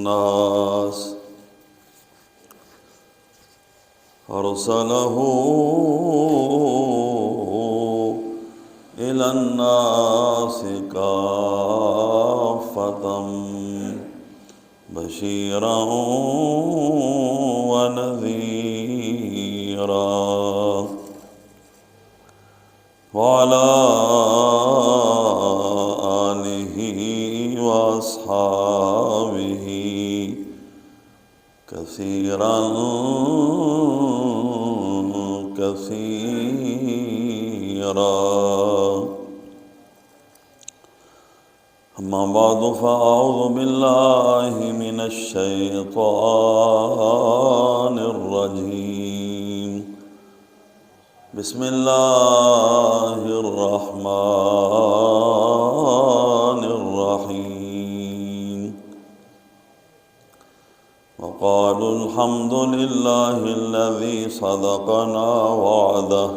الناس أرسله إلى الناس كافة بشيرا ونذيرا وعلى آله وأصحابه كثيرا كثيرا. أما بعد فأعوذ بالله من الشيطان الرجيم. بسم الله الرحمن الرحيم. وقالوا الحمد لله الذي صدقنا وعده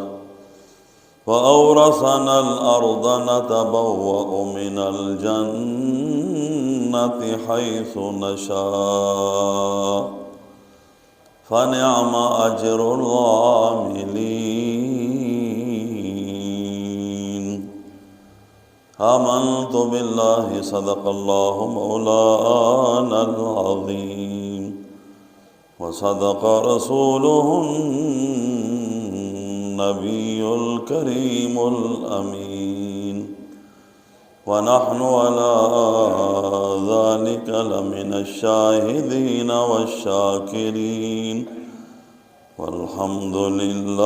وأورثنا الأرض نتبوأ من الجنة حيث نشاء فنعم أجر العاملين. آمنت بالله صدق الله مولانا العظيم وصدق رسوله النبي الكريم الأمين ونحن على ذلك لمن الشاهدين والشاكرين والحمد لله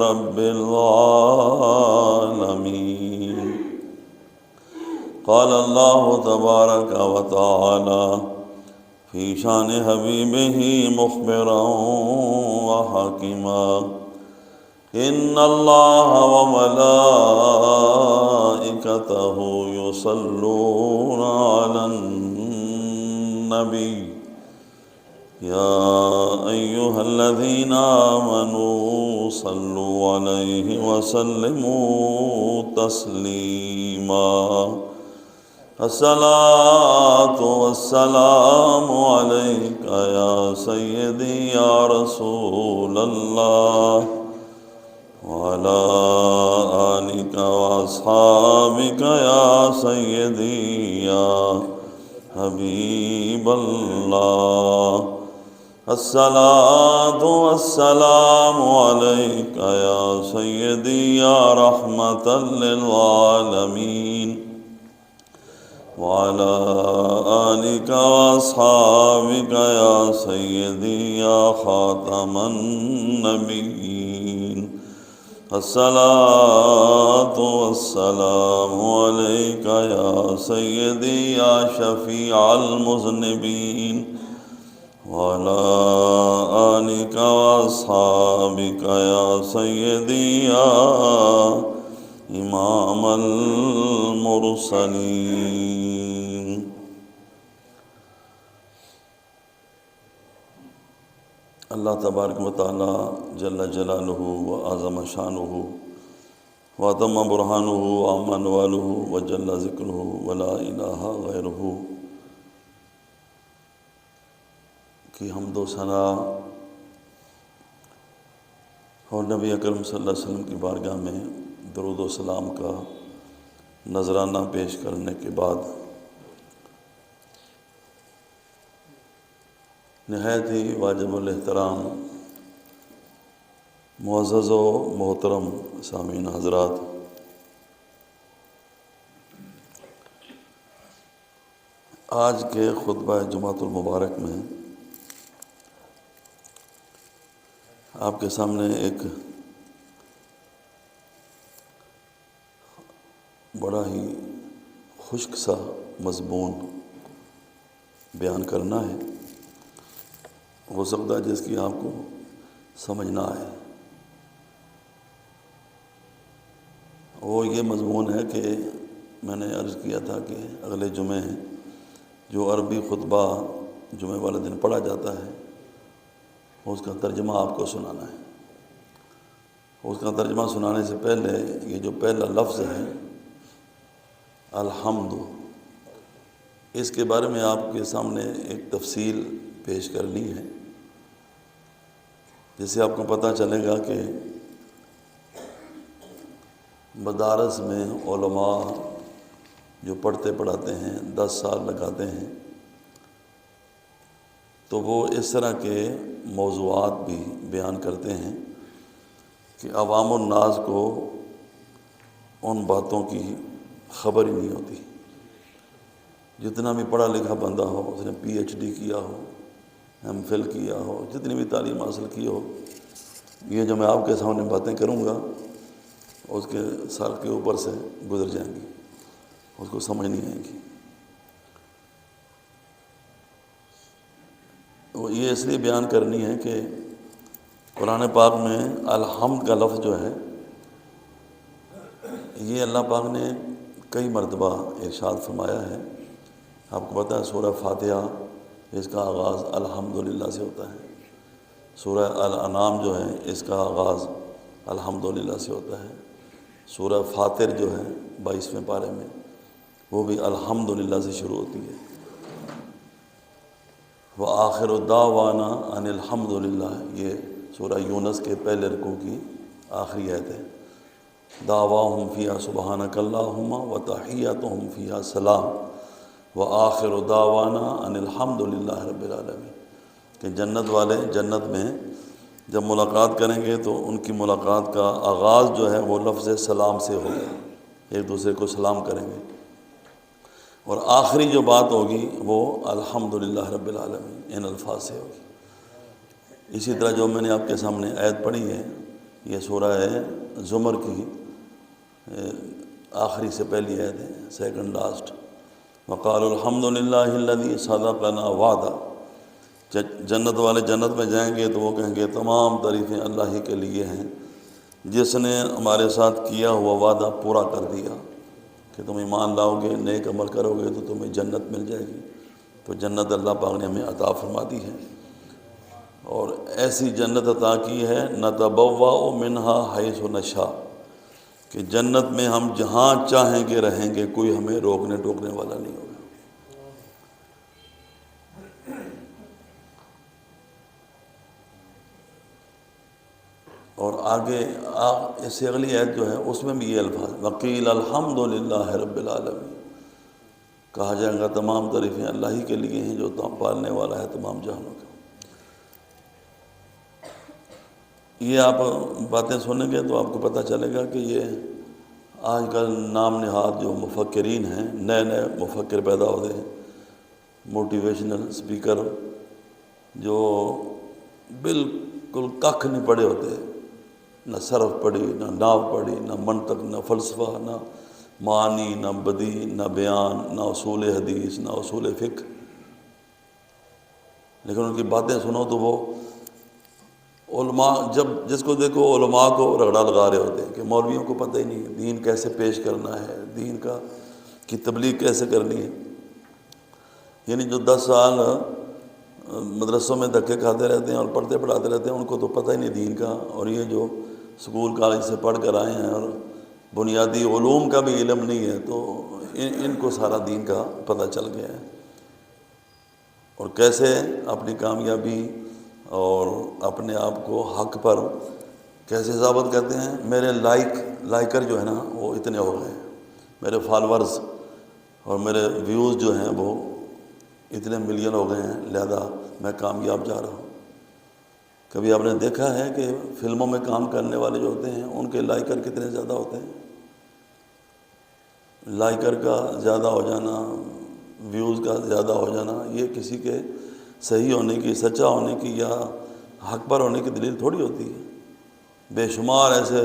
رب العالمين. قال الله تبارك وتعالى في شان حبيبه مخبرا وحكيما: إن الله وملائكته يصلون على النبي يا أيها الذين آمنوا صلوا عليه وسلموا تسليما. الصلاة والسلام عليك يا سيدي يا رسول الله وعلى آلك وأصحابك يا سيدي يا حبيب الله. الصلاة والسلام عليك يا سيدي يا رحمة للعالمين وعلى آلك وأصحابك يا سيدي يا خاتم النبيين. الصلاة والسلام عليك يا سيدي يا شفيع المذنبين وعلى آلك وأصحابك يا سيدي يا امام المرسلین. اللہ تبارک و تعالی جل جلالہ و اعظم شانہ و اتم برہانہ و عم انوالہ و جل ذکرہ و لا الہ غیرہ کی حمد و ثنا اور نبی اکرم صلی اللہ علیہ وسلم کی بارگاہ میں درود و سلام کا نذرانہ پیش کرنے کے بعد نہایت ہی واجب الاحترام معزز و محترم سامعین حضرات، آج کے خطبہ جمعۃ المبارک میں آپ کے سامنے ایک بڑا ہی خشک سا مضمون بیان کرنا ہے. ہو سکتا ہے جس کی آپ کو سمجھ نہ آئے. وہ یہ مضمون ہے کہ میں نے عرض کیا تھا کہ اگلے جمعے جو عربی خطبہ جمعے والے دن پڑھا جاتا ہے اس کا ترجمہ آپ کو سنانا ہے. اس کا ترجمہ سنانے سے پہلے یہ جو پہلا لفظ ہے الحمد، اس کے بارے میں آپ کے سامنے ایک تفصیل پیش کرنی ہے، جس سے آپ کو پتہ چلے گا کہ مدارس میں علماء جو پڑھتے پڑھاتے ہیں 10 سال لگاتے ہیں، تو وہ اس طرح کے موضوعات بھی بیان کرتے ہیں کہ عوام الناس کو ان باتوں کی خبر ہی نہیں ہوتی۔ جتنا بھی پڑھا لکھا بندہ ہو، اس نے پی ایچ ڈی کیا ہو، ایم فل کیا ہو، جتنی بھی تعلیم حاصل کی ہو، یہ جو میں آپ کے سامنے باتیں کروں گا اس کے سر کے اوپر سے گزر جائیں گی، اس کو سمجھ نہیں آئے گی۔ وہ یہ اس لیے بیان کرنی ہے کہ قرآن پاک میں الحمد کا لفظ جو ہے، یہ اللہ پاک نے کئی مرتبہ ارشاد فرمایا ہے۔ آپ کو پتہ ہے سورہ فاتحہ اس کا آغاز الحمدللہ سے ہوتا ہے، سورہ الانعام جو ہے اس کا آغاز الحمدللہ سے ہوتا ہے، سورہ فاطر جو ہے 22ویں پارے میں وہ بھی الحمدللہ سے شروع ہوتی ہے۔ وآخر دعوانا ان الحمدللہ، یہ سورہ یونس کے پہلے رکوع کی آخری آیت ہے۔ دعواہم فیہا سبحانک اللہم وتحیتہم فیہا سلام وآخر دعوانا ان الحمدللہ رب العالمین، کہ جنت والے جنت میں جب ملاقات کریں گے تو ان کی ملاقات کا آغاز جو ہے وہ لفظ سلام سے ہوگا، ایک دوسرے کو سلام کریں گے، اور آخری جو بات ہوگی وہ الحمدللہ رب العالمین ان الفاظ سے ہوگی۔ اسی طرح جو میں نے آپ کے سامنے آیت پڑھی ہے، یہ سورہ زمر کی آخری سے پہلی آیت ہے، سیکنڈ لاسٹ۔ وقالوا الحمدللہ الذی صدقنا وعدہ، جنت والے جنت میں جائیں گے تو وہ کہیں گے تمام تعریفیں اللہ ہی کے لیے ہیں جس نے ہمارے ساتھ کیا ہوا وعدہ پورا کر دیا، کہ تم ایمان لاؤ گے، نیک عمل کرو گے تو تمہیں جنت مل جائے گی۔ تو جنت اللہ پاک نے ہمیں عطا فرما دی ہے، اور ایسی جنت عطا کی ہے نتبوأ منہا حیث نشاء، کہ جنت میں ہم جہاں چاہیں گے رہیں گے، کوئی ہمیں روکنے ٹوکنے والا نہیں ہوگا۔ اور آگے اس سے اگلی آیت جو ہے اس میں بھی یہ الفاظ وقیل الحمدللہ رب العالمین، کہا جائے گا تمام تعریفیں اللہ ہی کے لیے ہیں جو پالنے والا ہے تمام جہانوں کا۔ یہ آپ باتیں سنیں گے تو آپ کو پتہ چلے گا کہ یہ آج کل نام نہاد جو مفکرین ہیں، نئے نئے مفکر پیدا ہوتے ہیں، موٹیویشنل اسپیکر، جو بالکل ککھ نہیں پڑھے ہوتے، نہ صرف پڑھی، نہ ناو پڑھی، نہ منطق، نہ فلسفہ، نہ معنی، نہ بدیع، نہ بیان، نہ اصول حدیث، نہ اصول فقہ، لیکن ان کی باتیں سنو تو وہ علماء، جب جس کو دیکھو علماء کو رگڑا لگا رہے ہوتے ہیں کہ مولویوں کو پتہ ہی نہیں ہے دین کیسے پیش کرنا ہے، دین کی تبلیغ کیسے کرنی ہے۔ یعنی جو 10 سال مدرسوں میں دھکے کھاتے رہتے ہیں اور پڑھتے پڑھاتے رہتے ہیں، ان کو تو پتہ ہی نہیں دین کا، اور یہ جو اسکول کالج سے پڑھ کر آئے ہیں اور بنیادی علوم کا بھی علم نہیں ہے، تو ان کو سارا دین کا پتہ چل گیا ہے، اور کیسے اپنی کامیابی اور اپنے آپ کو حق پر کیسے ثابت کرتے ہیں۔ میرے لائکر جو ہے نا وہ اتنے ہو گئے ہیں، میرے فالورز اور میرے ویوز جو ہیں وہ اتنے ملین ہو گئے ہیں، لہذا میں کامیاب جا رہا ہوں۔ کبھی آپ نے دیکھا ہے کہ فلموں میں کام کرنے والے جو ہوتے ہیں ان کے لائکر کتنے زیادہ ہوتے ہیں؟ لائکر کا زیادہ ہو جانا، ویوز کا زیادہ ہو جانا، یہ کسی کے صحیح ہونے کی، سچا ہونے کی یا حق پر ہونے کی دلیل تھوڑی ہوتی ہے۔ بے شمار ایسے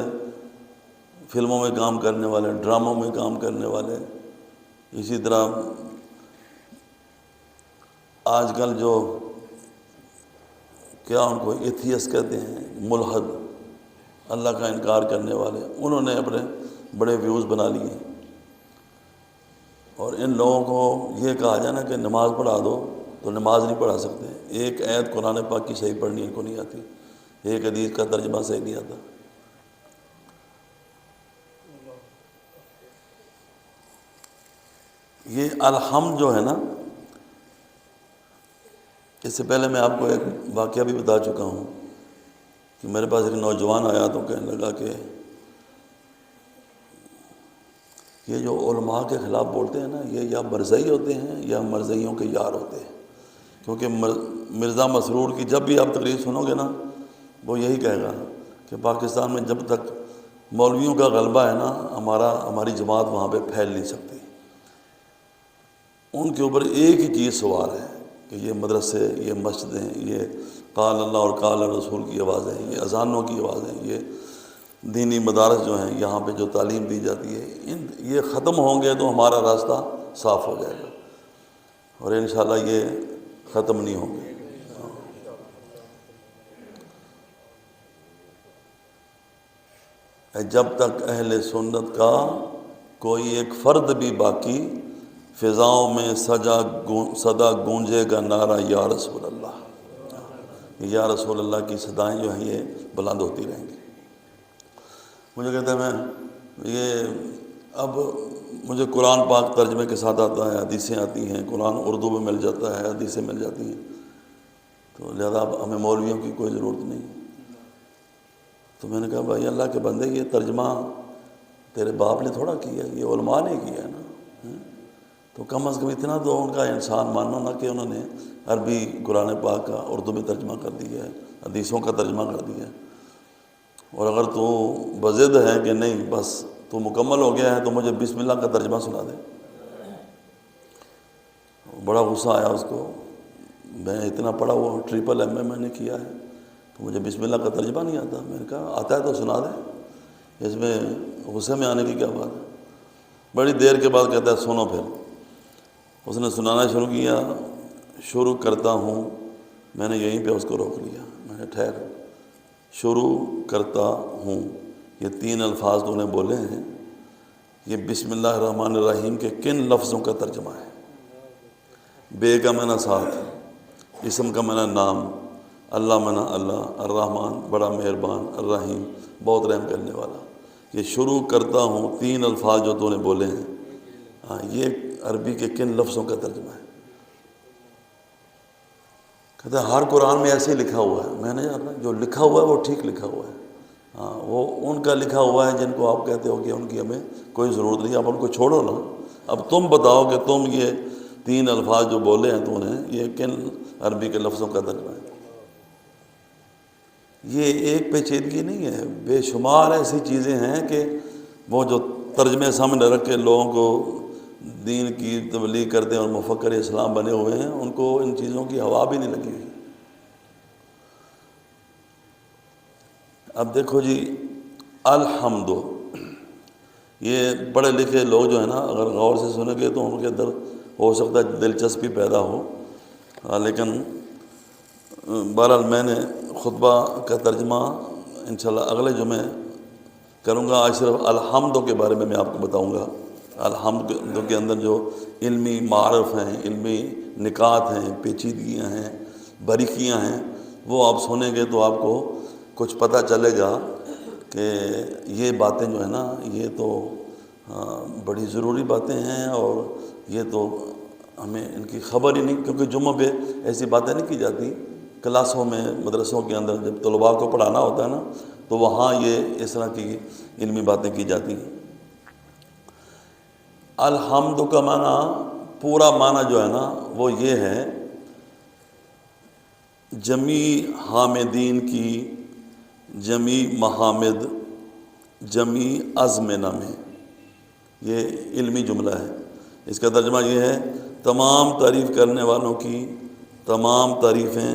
فلموں میں کام کرنے والے، ڈراموں میں کام کرنے والے، اسی طرح آج کل جو کیا ان کو ایتھیس کہتے ہیں، ملحد، اللہ کا انکار کرنے والے، انہوں نے اپنے بڑے ویوز بنا لیے ہیں، اور ان لوگوں کو یہ کہا جائے نا کہ نماز پڑھا دو تو نماز نہیں پڑھا سکتے، ایک آیت قرآن پاک کی صحیح پڑھنی ان کو نہیں آتی، ایک حدیث کا ترجمہ صحیح نہیں آتا۔ یہ الحمد جو ہے نا اس سے پہلے میں آپ کو ایک واقعہ بھی بتا چکا ہوں کہ میرے پاس ایک نوجوان آیا تو کہنے لگا کہ یہ جو علماء کے خلاف بولتے ہیں نا، یہ یا مرزئی ہوتے ہیں یا مرزئیوں کے یار ہوتے ہیں، کیونکہ مرزا مسرور کی جب بھی آپ تقریر سنو گے نا، وہ یہی کہے گا کہ پاکستان میں جب تک مولویوں کا غلبہ ہے نا، ہماری جماعت وہاں پہ پھیل نہیں سکتی۔ ان کے اوپر ایک ہی چیز سوار ہے کہ یہ مدرسے، یہ مسجدیں، یہ قال اللہ اور قال رسول کی آوازیں، یہ اذانوں کی آوازیں، یہ دینی مدارس جو ہیں یہاں پہ جو تعلیم دی جاتی ہے، یہ ختم ہوں گے تو ہمارا راستہ صاف ہو جائے گا، اور انشاءاللہ یہ ختم نہیں ہوں گے۔ جب تک اہل سنت کا کوئی ایک فرد بھی باقی، فضاؤں میں صدا گونجے گا نعرہ یا رسول اللہ، یا رسول اللہ کی صدائیں جو ہیں یہ بلند ہوتی رہیں گی۔ مجھے کہتا ہے اب مجھے قرآن پاک ترجمے کے ساتھ آتا ہے، حدیثیں آتی ہیں، قرآن اردو میں مل جاتا ہے، حدیثیں مل جاتی ہیں، تو لہذا اب ہمیں مولویوں کی کوئی ضرورت نہیں۔ تو میں نے کہا بھائی اللہ کے بندے، یہ ترجمہ تیرے باپ نے تھوڑا کیا، یہ علماء نے کیا ہے نا، تو کم از کم اتنا تو ان کا انسان مانو نا کہ انہوں نے عربی قرآن پاک کا اردو میں ترجمہ کر دیا ہے، حدیثوں کا ترجمہ کر دیا ہے، اور اگر تو بضد ہے کہ نہیں بس تو مکمل ہو گیا ہے تو مجھے بسم اللہ کا ترجمہ سنا دے۔ بڑا غصہ آیا اس کو، میں اتنا پڑھا ہوا ٹرپل ایم اے میں نے کیا ہے تو مجھے بسم اللہ کا ترجمہ نہیں آتا۔ میں نے کہا آتا ہے تو سنا دے، اس میں غصے میں آنے کی کیا بات ہے۔ بڑی دیر کے بعد کہتا ہے سنو، پھر اس نے سنانا شروع کیا، شروع کرتا ہوں، میں نے یہیں پہ اس کو روک لیا، میں نے ٹھہر، شروع کرتا ہوں، یہ 3 الفاظ تو نے بولے ہیں، یہ بسم اللہ الرحمن الرحیم کے کن لفظوں کا ترجمہ ہے؟ بے کا معنی ساتھ، اسم کا معنی نام، اللہ معنی اللہ، الرحمن بڑا مہربان، الرحیم بہت رحم کرنے والا۔ یہ شروع کرتا ہوں 3 الفاظ جو تو نے بولے ہیں، ہاں یہ عربی کے کن لفظوں کا ترجمہ ہے؟ کہتا ہے ہر قرآن میں ایسے ہی لکھا ہوا ہے۔ میں نے یار جو لکھا ہوا ہے وہ ٹھیک لکھا ہوا ہے، ہاں وہ ان کا لکھا ہوا ہے جن کو آپ کہتے ہو کہ ان کی ہمیں کوئی ضرورت نہیں، اب ان کو چھوڑو نا، اب تم بتاؤ کہ تم یہ 3 الفاظ جو بولے ہیں تو نے یہ کن عربی کے لفظوں کا ترجمہ ہے؟ یہ ایک پیچیدگی نہیں ہے، بے شمار ایسی چیزیں ہیں کہ وہ جو ترجمے سامنے رکھ کے لوگوں کو دین کی تبلیغ کرتے ہیں اور مفکر اسلام بنے ہوئے ہیں، ان کو ان چیزوں کی ہوا بھی نہیں لگی ہوئی۔ اب دیکھو جی، الحمد، یہ پڑھے لکھے لوگ جو ہیں نا اگر غور سے سنیں گے تو ان کے اندر ہو سکتا ہے دلچسپی پیدا ہو، لیکن بہرحال میں نے خطبہ کا ترجمہ انشاءاللہ اگلے جمعے کروں گا۔ آج صرف الحمد کے بارے میں آپ کو بتاؤں گا۔ الحمد کے اندر جو علمی معارف ہیں، علمی نکات ہیں، پیچیدگیاں ہیں، باریکیاں ہیں، وہ آپ سنیں گے تو آپ کو کچھ پتہ چلے گا کہ یہ باتیں جو ہے نا یہ تو بڑی ضروری باتیں ہیں، اور یہ تو ہمیں ان کی خبر ہی نہیں، کیونکہ جمعہ پہ ایسی باتیں نہیں کی جاتی۔ کلاسوں میں، مدرسوں کے اندر جب طلباء کو پڑھانا ہوتا ہے نا تو وہاں یہ اس طرح کی علمی باتیں کی جاتی ہیں۔ الحمد کا معنی، پورا معنی جو ہے نا وہ یہ ہے، جمیع حامدین کی جمیع محامد جمیع ازمنہ میں، یہ علمی جملہ ہے۔ اس کا ترجمہ یہ ہے، تمام تعریف کرنے والوں کی تمام تعریفیں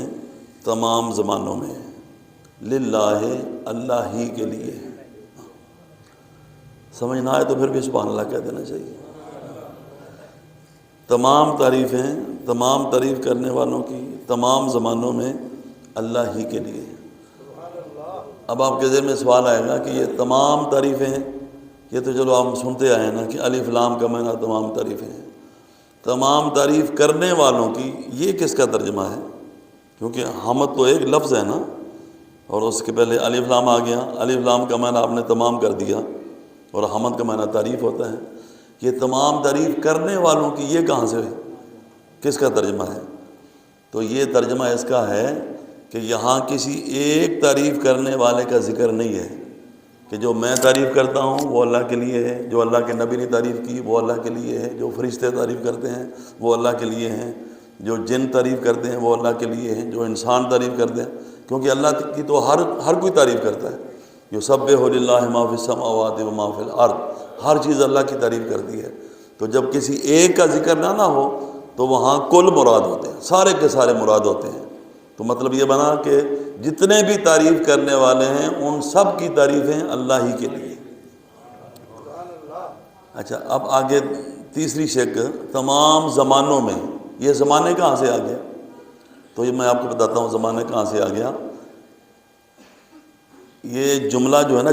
تمام زمانوں میں للہ، اللہ ہی کے لیے۔ سمجھ نہ آئے تو پھر بھی سبحان اللہ کہہ دینا چاہیے۔ تمام تعریفیں، تمام تعریف کرنے والوں کی تمام زمانوں میں اللہ ہی کے لیے۔ اب آپ کے ذہن میں سوال آئے گا کہ یہ تمام تعریفیں، یہ تو چلو آپ سنتے آئے ہیں نا کہ الف لام کا معنی تمام تعریفیں ہیں، تمام تعریف کرنے والوں کی، یہ کس کا ترجمہ ہے؟ کیونکہ حمد تو ایک لفظ ہے نا، اور اس کے پہلے الف لام آ گیا، الف لام کا معنی آپ نے تمام کر دیا، اور حمد کا معنی تعریف ہوتا ہے۔ یہ تمام تعریف کرنے والوں کی، یہ کہاں سے، کس کا ترجمہ ہے؟ تو یہ ترجمہ اس کا ہے کہ یہاں کسی ایک تعریف کرنے والے کا ذکر نہیں ہے کہ جو میں تعریف کرتا ہوں وہ اللہ کے لیے ہے، جو اللہ کے نبی نے تعریف کی وہ اللہ کے لیے ہے، جو فرشتے تعریف کرتے ہیں وہ اللہ کے لیے ہیں، جو جن تعریف کرتے ہیں وہ اللہ کے لیے ہیں، جو انسان تعریف کرتے ہیں، کیونکہ اللہ کی تو ہر کوئی تعریف کرتا ہے۔ یسبح للہ ما فی السماوات و ما فی الارض، ہر چیز اللہ کی تعریف کرتی ہے۔ تو جب کسی ایک کا ذکر نہ ہو تو وہاں کل مراد ہوتے ہیں، سارے کے سارے مراد ہوتے ہیں۔ تو مطلب یہ بنا کہ جتنے بھی تعریف کرنے والے ہیں ان سب کی تعریفیں اللہ ہی کے لیے۔ اچھا، اب آگے تیسری شک، تمام زمانوں میں، یہ زمانے کہاں سے آ گیا؟ تو یہ میں آپ کو بتاتا ہوں زمانے کہاں سے آ گیا۔ یہ جملہ جو ہے نا،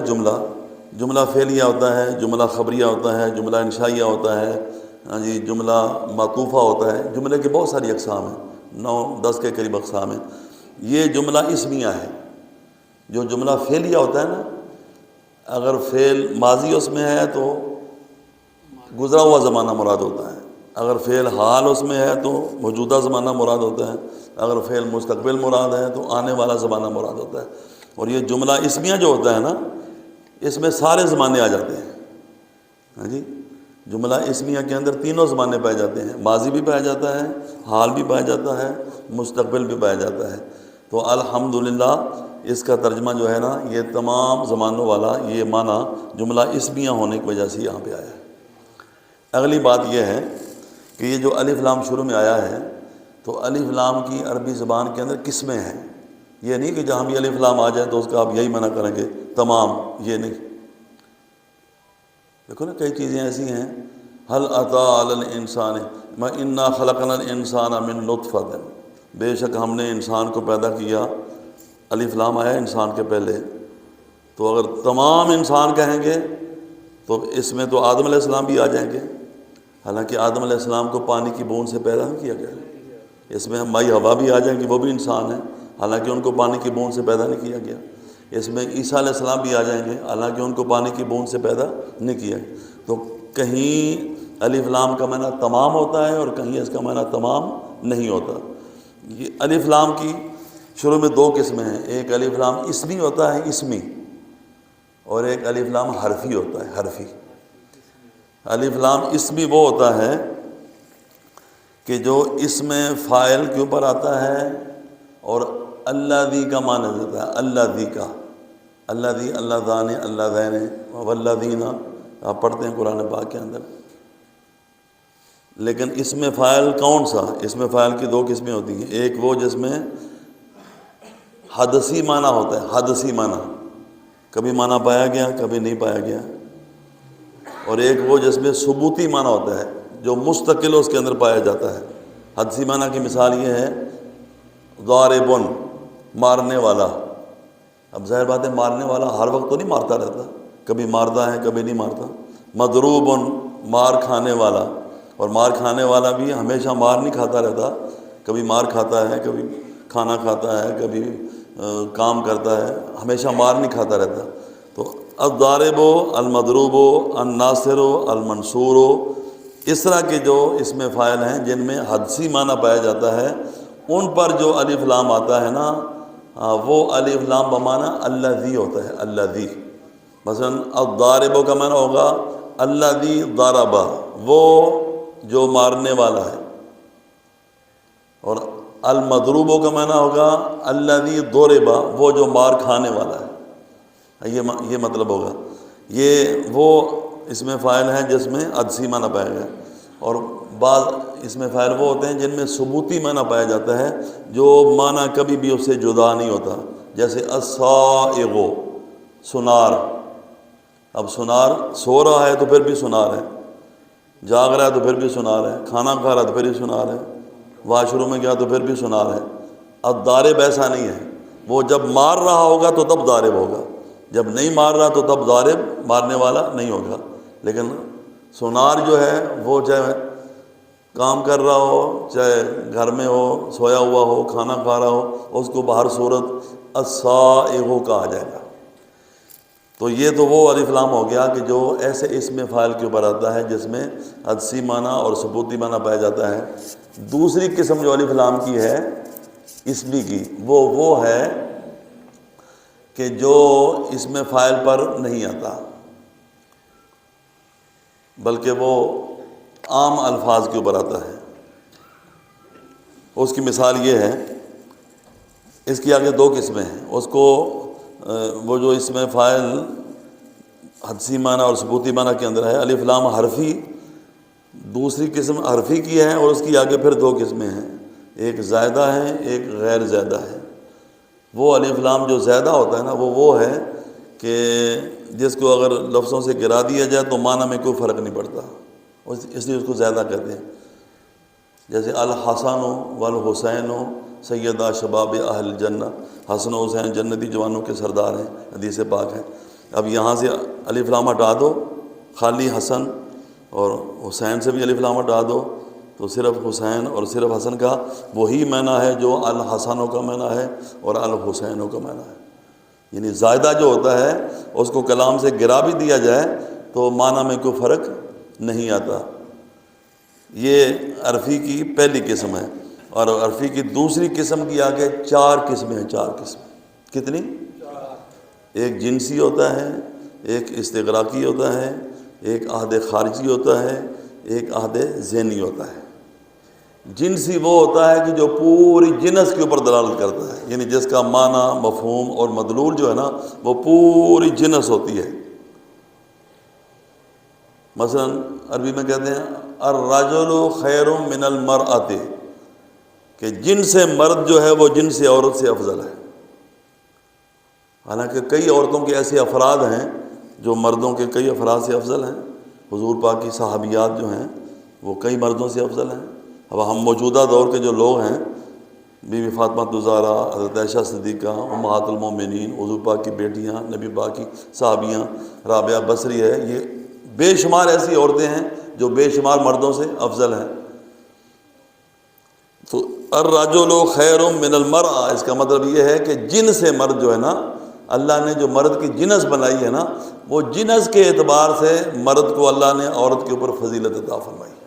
جملہ فعلیہ ہوتا ہے، جملہ خبریہ ہوتا ہے، جملہ انشائیہ ہوتا ہے، ہاں جی، جملہ معطوفہ ہوتا ہے۔ جملے کی بہت ساری اقسام ہیں، 9-10 کے قریب اقسام ہیں۔ یہ جملہ اسمیہ ہے۔ جو جملہ فعلیہ ہوتا ہے نا، اگر فعل ماضی اس میں ہے تو گزرا ہوا زمانہ مراد ہوتا ہے، اگر فعل حال اس میں ہے تو موجودہ زمانہ مراد ہوتا ہے، اگر فعل مستقبل مراد ہے تو آنے والا زمانہ مراد ہوتا ہے۔ اور یہ جملہ اسمیہ جو ہوتا ہے نا، اس میں سارے زمانے آ جاتے ہیں۔ ہاں جی، جملہ اسمیہ کے اندر تینوں زمانے پائے جاتے ہیں، ماضی بھی پایا جاتا ہے، حال بھی پایا جاتا ہے، مستقبل بھی پایا جاتا ہے۔ تو الحمدللہ اس کا ترجمہ جو ہے نا، یہ تمام زمانوں والا یہ معنی جملہ اسمیہ ہونے کی وجہ سے یہاں پہ آیا ہے۔ اگلی بات یہ ہے کہ یہ جو الف لام شروع میں آیا ہے، تو الف لام کی عربی زبان کے اندر قسمیں ہیں۔ یہ نہیں کہ جہاں بھی الف لام آ جائے تو اس کا آپ یہی منع کریں گے تمام، یہ نہیں۔ دیکھو نا، کئی چیزیں ایسی ہیں، هل اتى على الانسان انا خلقنا الانسان من نطفة، بے شک ہم نے انسان کو پیدا کیا، الف لام آیا انسان کے پہلے۔ تو اگر تمام انسان کہیں گے تو اس میں تو آدم علیہ السلام بھی آ جائیں گے، حالانکہ آدم علیہ السلام کو پانی کی بوند سے پیدا نہیں کیا گیا۔ اس میں مائی ہوا بھی آ جائیں گی، وہ بھی انسان ہیں، حالانکہ ان کو پانی کی بوند سے پیدا نہیں کیا گیا۔ اس میں عیسیٰ علیہ السلام بھی آ جائیں گے، حالانکہ ان کو پانی کی بوند سے پیدا نہیں کیا گیا۔ تو کہیں الف لام کا معنی تمام ہوتا ہے اور کہیں اس کا معنی تمام نہیں ہوتا۔ یہ الف لام کی شروع میں 2 قسمیں ہیں، ایک الف لام اسمی ہوتا ہے، اسمی، اور ایک الف لام حرفی ہوتا ہے، حرفی۔ الف لام اسمی وہ ہوتا ہے کہ جو اسم فاعل کے اوپر آتا ہے اور اللہ دی کا معنی دیتا ہے، اللہ دی کا، اللہ دی، اللہ دانے، اللہ دینے، والذین آپ پڑھتے ہیں قرآن پاک کے اندر۔ لیکن اسم فاعل کون سا؟ اسم فاعل کی 2 قسمیں ہوتی ہیں، ایک وہ جس میں حدثی معنی ہوتا ہے، حدثی معنی، کبھی معنی پایا گیا کبھی نہیں پایا گیا، اور ایک وہ جس میں ثبوتی معنی ہوتا ہے جو مستقل اس کے اندر پایا جاتا ہے۔ حدثی معنی کی مثال یہ ہے، ضاربن، مارنے والا۔ اب ظاہر بات ہے مارنے والا ہر وقت تو نہیں مارتا رہتا، کبھی مارتا ہے کبھی نہیں مارتا۔ مضروبن، مار کھانے والا، اور مار کھانے والا بھی ہمیشہ مار نہیں کھاتا رہتا، کبھی مار کھاتا ہے کبھی کھانا کھاتا ہے کبھی کام کرتا ہے، ہمیشہ مار نہیں کھاتا رہتا۔ تو الضارب، المضروب، الناصر، المنصور، اس طرح کے جو اسم فاعل ہیں جن میں حدثی معنی پایا جاتا ہے، ان پر جو الف لام آتا ہے نا، وہ الف لام بمعنی الذی ہوتا ہے، الذی۔ مثلا الضارب کا معنی ہوگا الذی ضرب، وہ جو مارنے والا ہے، اور المضروب کا معنی ہوگا الذی ضرب، وہ جو مار کھانے والا ہے۔ یہ مطلب ہوگا، یہ وہ اسم فاعل ہیں جس میں حدثی معنی پایا گیا، اور بعض اسم فاعل وہ ہوتے ہیں جن میں ثبوتی معنی پایا جاتا ہے، جو معنی کبھی بھی اس سے جدا نہیں ہوتا، جیسے الصائغ، سنار۔ اب سنار سو رہا ہے تو پھر بھی سنار ہے، جاگ رہا ہے تو پھر بھی سنار ہے، کھانا کھا رہا ہے تو پھر بھی سنار ہے، واش روم میں گیا تو پھر بھی سنار ہے۔ اب ضارب ایسا نہیں ہے، وہ جب مار رہا ہوگا تو تب ضارب ہوگا، جب نہیں مار رہا تو تب ضارب، مارنے والا نہیں ہوگا۔ لیکن سنار جو ہے وہ چاہے کام کر رہا ہو، چاہے گھر میں ہو، سویا ہوا ہو، کھانا کھا رہا ہو، اس کو باہر صورت الصائغ کہا جائے گا۔ تو یہ تو وہ الف لام ہو گیا کہ جو ایسے اسم فاعل کے اوپر آتا ہے جس میں حدسی معنی اور ثبوتی معنی پایا جاتا ہے۔ دوسری قسم جو الف لام کی ہے اسمی کی، وہ ہے کہ جو اسم فاعل پر نہیں آتا بلکہ وہ عام الفاظ کے اوپر آتا ہے۔ اس کی مثال یہ ہے، اس کی آگے دو قسمیں ہیں، اس کو وہ جو اسم فاعل حدسی معنی اور ثبوتی معنی کے اندر ہے الف لام حرفی، دوسری قسم حرفی کی ہے، اور اس کی آگے پھر دو قسمیں ہیں، ایک زائدہ ہے ایک غیر زائدہ ہے۔ وہ الف لام جو زائدہ ہوتا ہے نا وہ ہے کہ جس کو اگر لفظوں سے گرا دیا جائے تو معنی میں کوئی فرق نہیں پڑتا، اس لیے اس کو زائدہ کہتے ہیں۔ جیسے الحسن والحسین سیدہ شباب اہل الجنہ، حسن و حسین جنتی جوانوں کے سردار ہیں، حدیث پاک ہے۔ اب یہاں سے الف لام ہٹا دو، خالی حسن اور حسین سے بھی الف لام ہٹا دو تو صرف حسین اور صرف حسن کا وہی معنی ہے جو الحسنوں کا معنی ہے اور الحسینوں کا معنی ہے۔ یعنی زائدہ جو ہوتا ہے اس کو کلام سے گرا بھی دیا جائے تو معنی میں کوئی فرق نہیں آتا۔ یہ عرفی کی پہلی قسم ہے، اور عرفی کی دوسری قسم کی آگے چار قسمیں ہیں، چار قسمیں۔ کتنی؟ ایک جنسی ہوتا ہے، ایک استغراقی ہوتا ہے، ایک عہد خارجی ہوتا ہے، ایک عہد ذہنی ہوتا ہے۔ جنسی وہ ہوتا ہے کہ جو پوری جنس کے اوپر دلالت کرتا ہے، یعنی جس کا معنی، مفہوم اور مدلول جو ہے نا وہ پوری جنس ہوتی ہے۔ مثلا عربی میں کہتے ہیں الرجل خیر من المرأۃ، کہ جن سے مرد جو ہے وہ جن سے عورت سے افضل ہے۔ حالانکہ کئی عورتوں کے ایسے افراد ہیں جو مردوں کے کئی افراد سے افضل ہیں۔ حضور پاک کی صحابیات جو ہیں وہ کئی مردوں سے افضل ہیں۔ اب ہم موجودہ دور کے جو لوگ ہیں، بی بی فاطمہ الزہرا، حضرت عائشہ صدیقہ، امہات المومنین، حضور پاک کی بیٹیاں، نبی پاک کی صحابیاں، رابعہ بصری ہے، یہ بے شمار ایسی عورتیں ہیں جو بے شمار مردوں سے افضل ہیں۔ تو الرجل خیر من المرأۃ، اس کا مطلب یہ ہے کہ جن سے مرد جو ہے نا، اللہ نے جو مرد کی جنس بنائی ہے نا، وہ جنس کے اعتبار سے مرد کو اللہ نے عورت کے اوپر فضیلت عطا فرمائی ہے،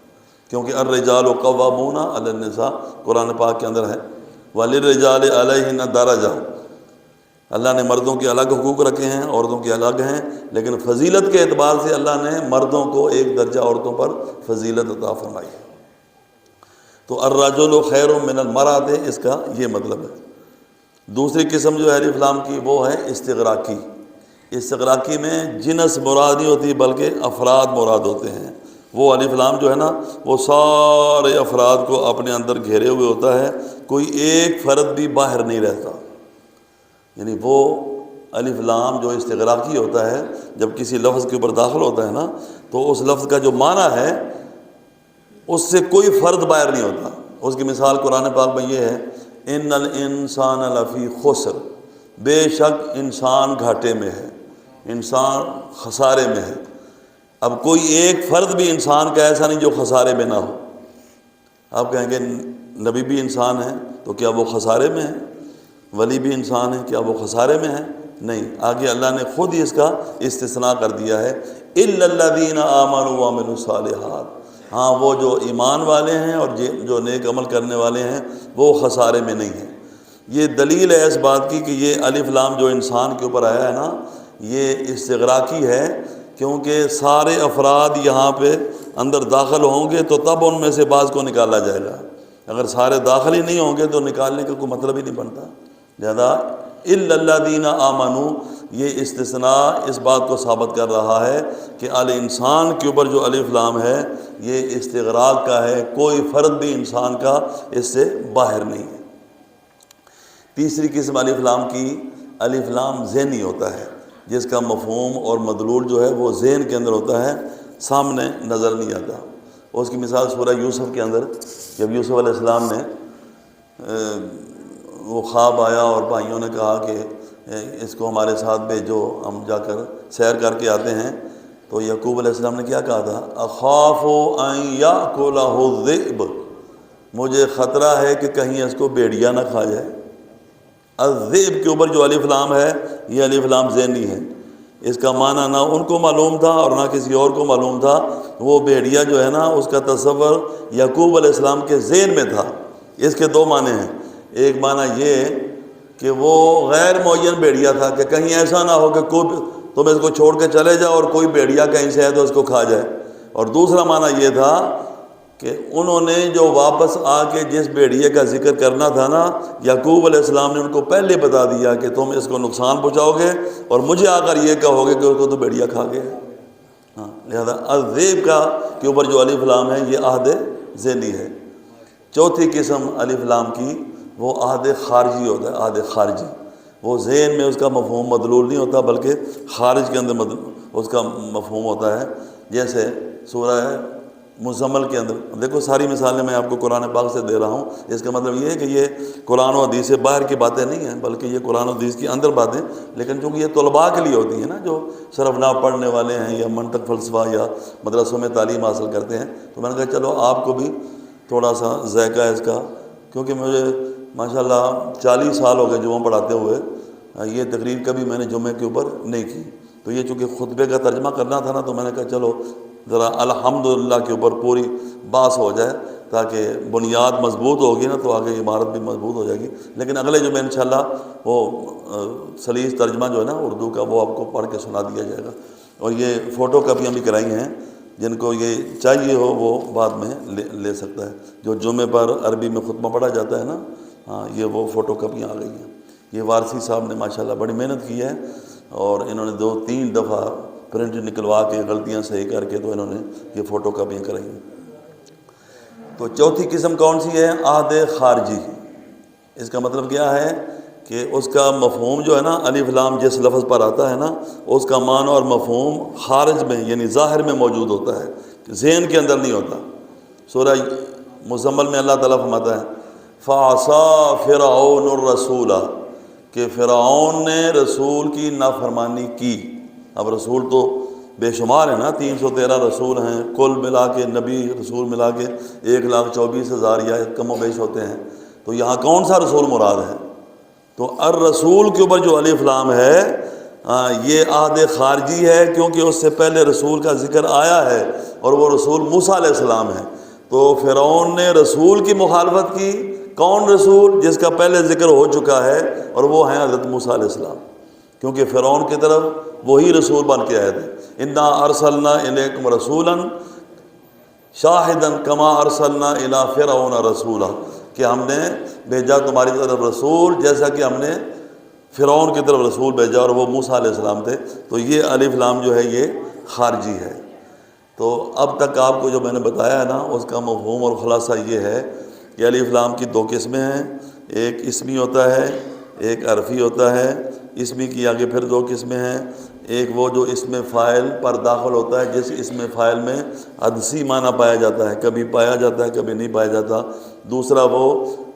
کیونکہ الرجال قوامون علی النساء قرآن پاک کے اندر ہے، وللرجال علیہن درجہ۔ اللہ نے مردوں کے الگ حقوق رکھے ہیں، عورتوں کے الگ ہیں، لیکن فضیلت کے اعتبار سے اللہ نے مردوں کو ایک درجہ عورتوں پر فضیلت عطا فرمائی ہے۔ تو الرجل خیر من المرأۃ، اس کا یہ مطلب ہے۔ دوسری قسم جو ہے الف لام کی وہ ہے استغراقی۔ استغراقی میں جنس مراد نہیں ہوتی بلکہ افراد مراد ہوتے ہیں۔ وہ الف لام جو ہے نا وہ سارے افراد کو اپنے اندر گھیرے ہوئے ہوتا ہے، کوئی ایک فرد بھی باہر نہیں رہتا۔ یعنی وہ الف لام جو استغراقی ہوتا ہے جب کسی لفظ کے اوپر داخل ہوتا ہے نا تو اس لفظ کا جو معنی ہے اس سے کوئی فرد باہر نہیں ہوتا۔ اس کی مثال قرآن پاک میں یہ ہے ان الانسان لفی خسر، بے شک انسان گھاٹے میں ہے، انسان خسارے میں ہے۔ اب کوئی ایک فرد بھی انسان کا ایسا نہیں جو خسارے میں نہ ہو۔ آپ کہیں گے نبی بھی انسان ہے تو کیا وہ خسارے میں ہے؟ ولی بھی انسان ہے، کیا وہ خسارے میں ہے؟ نہیں، آگے اللہ نے خود ہی اس کا استثناء کر دیا ہے، الا الذین آمنوا وعملوا الصالحات۔ ہاں، وہ جو ایمان والے ہیں اور جو نیک عمل کرنے والے ہیں وہ خسارے میں نہیں ہیں۔ یہ دلیل ہے اس بات کی کہ یہ الف لام جو انسان کے اوپر آیا ہے نا یہ استغراقی ہے، کیونکہ سارے افراد یہاں پہ اندر داخل ہوں گے تو تب ان میں سے بعض کو نکالا جائے گا۔ اگر سارے داخل ہی نہیں ہوں گے تو نکالنے کا کوئی مطلب ہی نہیں بنتا۔ لہذا الا الذین آمنوا، یہ استثناء اس بات کو ثابت کر رہا ہے کہ انسان کے اوپر جو الف لام ہے یہ استغراق کا ہے، کوئی فرد بھی انسان کا اس سے باہر نہیں ہے۔ تیسری قسم الف لام کی الف لام ذہنی ہوتا ہے، جس کا مفہوم اور مدلول جو ہے وہ ذہن کے اندر ہوتا ہے، سامنے نظر نہیں آتا۔ اس کی مثال سورہ یوسف کے اندر جب یوسف علیہ السلام نے وہ خواب آیا اور بھائیوں نے کہا کہ اس کو ہمارے ساتھ بھیجو، ہم جا کر سیر کر کے آتے ہیں، تو یعقوب علیہ السلام نے کیا کہا تھا؟ اخاف ان یاکلہ الذئب، مجھے خطرہ ہے کہ کہیں اس کو بھیڑیا نہ کھا جائے۔ الذئب کے اوپر جو الف لام ہے یہ الف لام ذہنی ہے، اس کا معنی نہ ان کو معلوم تھا اور نہ کسی اور کو معلوم تھا۔ وہ بھیڑیا جو ہے نا اس کا تصور یعقوب علیہ السلام کے ذہن میں تھا۔ اس کے دو معنی ہیں، ایک معنی یہ کہ وہ غیر معین بھیڑیا تھا کہ کہیں ایسا نہ ہو کہ کوئی تم اس کو چھوڑ کے چلے جاؤ اور کوئی بھیڑیا کہیں سے ہے تو اس کو کھا جائے، اور دوسرا معنی یہ تھا کہ انہوں نے جو واپس آ کے جس بھیڑیے کا ذکر کرنا تھا نا، یعقوب علیہ السلام نے ان کو پہلے بتا دیا کہ تم اس کو نقصان پہنچاؤ گے اور مجھے آ کر یہ کہو گے کہ اس کو تو بھیڑیا کھا گیا۔ ہاں، لہذا الذئب کا کے اوپر جو الف لام ہے یہ عہد ذہنی ہے۔ چوتھی قسم الف لام کی وہ عہد خارجی ہوتا ہے، عہد خارجی۔ وہ ذہن میں اس کا مفہوم مدلول نہیں ہوتا بلکہ خارج کے اندر اس کا مفہوم ہوتا ہے۔ جیسے سورہ مزمل کے اندر دیکھو، ساری مثالیں میں آپ کو قرآن پاک سے دے رہا ہوں۔ اس کا مطلب یہ ہے کہ یہ قرآن و حدیث سے باہر کی باتیں نہیں ہیں بلکہ یہ قرآن و حدیث کی اندر باتیں، لیکن چونکہ یہ طلباء کے لیے ہوتی ہیں نا، جو صرف نہ پڑھنے والے ہیں یا منطق فلسفہ یا مدرسوں میں تعلیم حاصل کرتے ہیں، تو میں نے کہا چلو آپ کو بھی تھوڑا سا ذائقہ ہے اس کا، کیونکہ مجھے ماشاءاللہ 40 سال ہو گئے جمعہ پڑھاتے ہوئے، یہ تقریر کبھی میں نے جمعے کے اوپر نہیں کی۔ تو یہ چونکہ خطبے کا ترجمہ کرنا تھا نا، تو میں نے کہا چلو ذرا الحمدللہ کے اوپر پوری باس ہو جائے، تاکہ بنیاد مضبوط ہوگی نا تو آگے عمارت بھی مضبوط ہو جائے گی۔ لیکن اگلے جمعے انشاءاللہ وہ سلیس ترجمہ جو ہے نا اردو کا، وہ آپ کو پڑھ کے سنا دیا جائے گا۔ اور یہ فوٹو کاپیاں بھی کرائی ہیں، جن کو یہ چاہیے ہو وہ بعد میں لے سکتا ہے۔ جو جمعے پر عربی میں خطبہ پڑھا جاتا ہے نا، ہاں یہ وہ فوٹو کاپیاں آ گئی ہیں۔ یہ وارثی صاحب نے ماشاءاللہ بڑی محنت کی ہے، اور انہوں نے 2-3 دفعہ پرنٹ نکلوا کے غلطیاں صحیح کر کے تو انہوں نے یہ فوٹو کاپیاں کرائی ہیں۔ تو چوتھی قسم کون سی ہے؟ عہد خارجی۔ اس کا مطلب کیا ہے کہ اس کا مفہوم جو ہے نا، الف لام جس لفظ پر آتا ہے نا، اس کا معنی اور مفہوم خارج میں یعنی ظاہر میں موجود ہوتا ہے، ذہن کے اندر نہیں ہوتا۔ سورہ مزمل میں اللہ تعالیٰ فرماتا ہے فَعَصَىٰ فِرْعَوْنُ الرَّسُولَ، کہ فرعون نے رسول کی نافرمانی کی۔ اب رسول تو بے شمار ہیں نا، 313 رسول ہیں، کل ملا کے نبی رسول ملا کے 1,24,000 یا کم و بیش ہوتے ہیں۔ تو یہاں کون سا رسول مراد ہے؟ تو الرسول کے اوپر جو الف لام ہے یہ عہد خارجی ہے، کیونکہ اس سے پہلے رسول کا ذکر آیا ہے اور وہ رسول موسیٰ علیہ السلام ہے۔ تو فرعون نے رسول کی مخالفت کی۔ کون رسول؟ جس کا پہلے ذکر ہو چکا ہے، اور وہ ہیں حضرت موسیٰ علیہ السلام، کیونکہ فرعون کی طرف وہی رسول بن کے آئے تھے۔ انا ارسلنا الیکم رسولا شاہدا کما ارسلنا الی فرعون رسولا، کہ ہم نے بھیجا تمہاری طرف رسول جیسا کہ ہم نے فرعون کی طرف رسول بھیجا، اور وہ موسیٰ علیہ السلام تھے۔ تو یہ الف لام جو ہے یہ خارجی ہے۔ تو اب تک آپ کو جو میں نے بتایا ہے نا، اس کا مفہوم اور خلاصہ یہ ہے کہ الف لام کی 2 قسمیں ہیں، ایک اسمی ہوتا ہے، ایک عرفی ہوتا ہے۔ اسمی کی آگے پھر 2 قسمیں ہیں، ایک وہ جو اسم فاعل پر داخل ہوتا ہے، جس اسم فاعل میں حدسی معنی پایا جاتا ہے، کبھی پایا جاتا ہے کبھی نہیں پایا جاتا۔ دوسرا وہ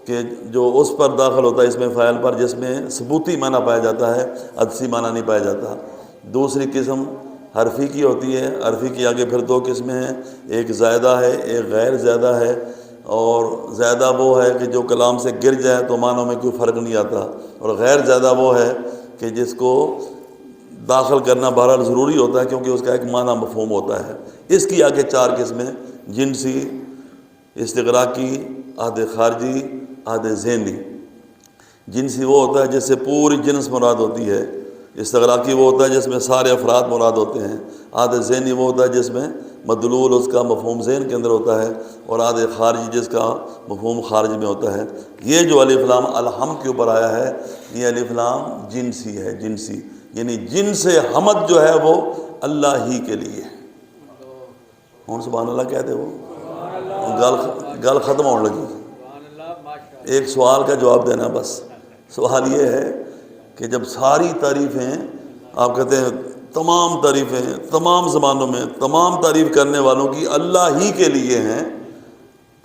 کہ جو اس پر داخل ہوتا ہے اسم فاعل پر، جس میں ثبوتی معنی پایا جاتا ہے، حدسی معنی نہیں پایا جاتا۔ دوسری قسم حرفی کی ہوتی ہے۔ عرفی کی آگے پھر 2 قسمیں ہیں، ایک زائدہ ہے ایک غیر زائدہ ہے۔ اور زائدہ وہ ہے کہ جو کلام سے گر جائے تو معنوں میں کوئی فرق نہیں آتا، اور غیر زائدہ وہ ہے کہ جس کو داخل کرنا بہرحال ضروری ہوتا ہے کیونکہ اس کا ایک معنی مفہوم ہوتا ہے۔ اس کی آگے 4 قسمیں، جنسی، استغراقی، عہد خارجی، عہد ذہنی۔ جنسی وہ ہوتا ہے جس سے پوری جنس مراد ہوتی ہے، استغراقی وہ ہوتا ہے جس میں سارے افراد مراد ہوتے ہیں، عہد ذہنی وہ ہوتا ہے جس میں مدلول اس کا مفہوم ذہن کے اندر ہوتا ہے، اور عہد خارجی جس کا مفہوم خارج میں ہوتا ہے۔ یہ جو الف لام الحم کے اوپر آیا ہے، یہ الف لام جنسی ہے، جنسی یعنی جن سے حمد جو ہے وہ اللہ ہی کے لیے۔ کون سبحان اللہ کہتے وہ گل ختم ہونے لگی۔ ایک سوال کا جواب دینا بس۔ سوال یہ ہے کہ جب ساری تعریفیں آپ کہتے ہیں، تمام تعریفیں تمام زمانوں میں تمام تعریف کرنے والوں کی اللہ ہی کے لیے ہیں،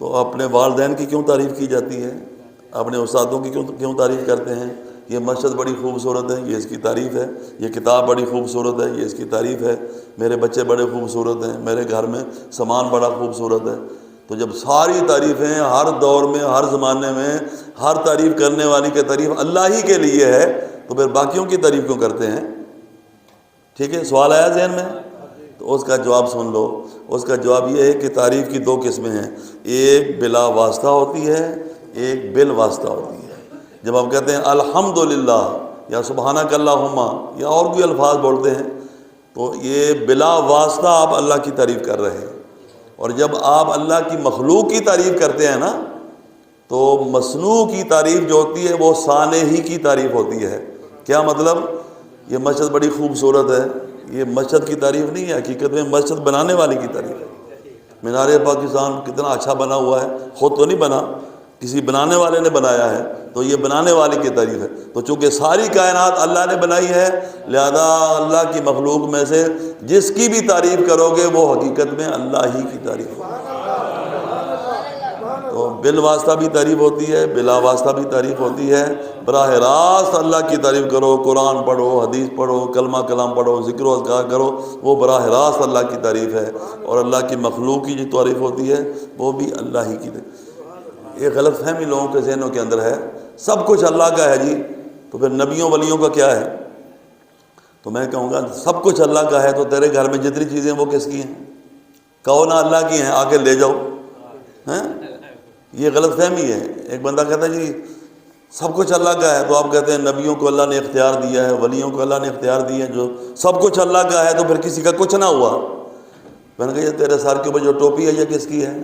تو اپنے والدین کی کیوں تعریف کی جاتی ہے؟ اپنے استادوں کی کیوں تعریف کرتے ہیں؟ یہ مسجد بڑی خوبصورت ہے، یہ اس کی تعریف ہے۔ یہ کتاب بڑی خوبصورت ہے، یہ اس کی تعریف ہے۔ میرے بچے بڑے خوبصورت ہیں، میرے گھر میں سامان بڑا خوبصورت ہے۔ تو جب ساری تعریفیں ہر دور میں ہر زمانے میں ہر تعریف کرنے والی کی تعریف اللہ ہی کے لیے ہے، تو پھر باقیوں کی تعریف کیوں کرتے ہیں؟ ٹھیک ہے، سوال آیا ذہن میں؟ تو اس کا جواب سن لو۔ اس کا جواب یہ ہے کہ تعریف کی دو قسمیں ہیں، ایک بلا واسطہ ہوتی ہے، ایک بالواسطہ ہوتی ہے۔ جب آپ کہتے ہیں الحمدللہ یا سبحانک اللہم یا اور بھی الفاظ بولتے ہیں تو یہ بلا واسطہ آپ اللہ کی تعریف کر رہے ہیں۔ اور جب آپ اللہ کی مخلوق کی تعریف کرتے ہیں نا تو مصنوع کی تعریف جو ہوتی ہے وہ صانع ہی کی تعریف ہوتی ہے۔ کیا مطلب؟ یہ مسجد بڑی خوبصورت ہے، یہ مسجد کی تعریف نہیں ہے، حقیقت میں مسجد بنانے والے کی تعریف ہے۔ مینار پاکستان کتنا اچھا بنا ہوا ہے، خود تو نہیں بنا، کسی بنانے والے نے بنایا ہے، تو یہ بنانے والے کی تعریف ہے۔ تو چونکہ ساری کائنات اللہ نے بنائی ہے، لہذا اللہ کی مخلوق میں سے جس کی بھی تعریف کرو گے وہ حقیقت میں اللہ ہی کی تعریف ہے۔ تو بالواسطہ بھی تعریف ہوتی ہے، بلا واسطہ بھی تعریف ہوتی ہے۔ براہ راست اللہ کی تعریف کرو، قرآن پڑھو، حدیث پڑھو، کلمہ کلام پڑھو، ذکر و اذکار کرو، وہ براہ راست اللہ کی تعریف ہے۔ اور اللہ کی مخلوق کی جو تعریف ہوتی ہے وہ بھی اللہ ہی کی تعریف۔ یہ غلط فہمی لوگوں کے ذہنوں کے اندر ہے، سب کچھ اللہ کا ہے جی، تو پھر نبیوں ولیوں کا کیا ہے؟ تو میں کہوں گا سب کچھ اللہ کا ہے تو تیرے گھر میں جتنی چیزیں وہ کس کی ہیں؟ کہو نا اللہ کی ہیں، آ کے لے جاؤ۔ ہیں یہ غلط فہمی ہے۔ ایک بندہ کہتا ہے جی سب کچھ اللہ کا ہے، تو آپ کہتے ہیں نبیوں کو اللہ نے اختیار دیا ہے، ولیوں کو اللہ نے اختیار دیا ہے، جو سب کچھ اللہ کا ہے تو پھر کسی کا کچھ نہ ہوا۔ میں نے کہا یہ تیرے سر کے اوپر جو ٹوپی ہے یہ کس کی ہے؟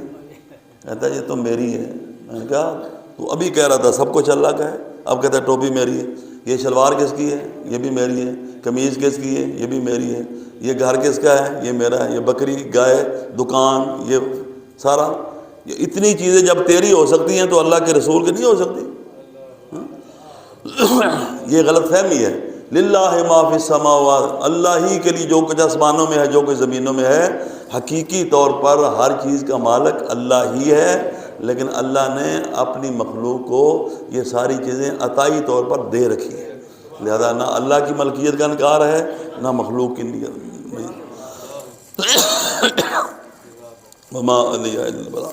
کہتا ہے یہ تو میری ہے۔ میں نے کہا تو ابھی کہہ رہا تھا سب کچھ اللہ کا ہے، اب کہتا ہے ٹوپی میری ہے۔ یہ شلوار کس کی ہے؟ یہ بھی میری ہے۔ قمیض کس کی ہے؟ یہ بھی میری ہے۔ یہ گھر کس کا ہے؟ یہ میرا ہے۔ یہ بکری، گائے، دکان، یہ سارا، یہ اتنی چیزیں جب تیری ہو سکتی ہیں تو اللہ کے رسول کی نہیں ہو سکتی؟ یہ غلط فہمی ہے۔ للہ ما فی السماوات، اللہ ہی کے لیے جو کچھ آسمانوں میں ہے، جو کچھ زمینوں میں ہے، حقیقی طور پر ہر چیز کا مالک اللہ ہی ہے، لیکن اللہ نے اپنی مخلوق کو یہ ساری چیزیں عطائی طور پر دے رکھی ہے، لہذا نہ اللہ کی ملکیت کا انکار ہے نہ مخلوق کی وما علیہ الا البلاغ۔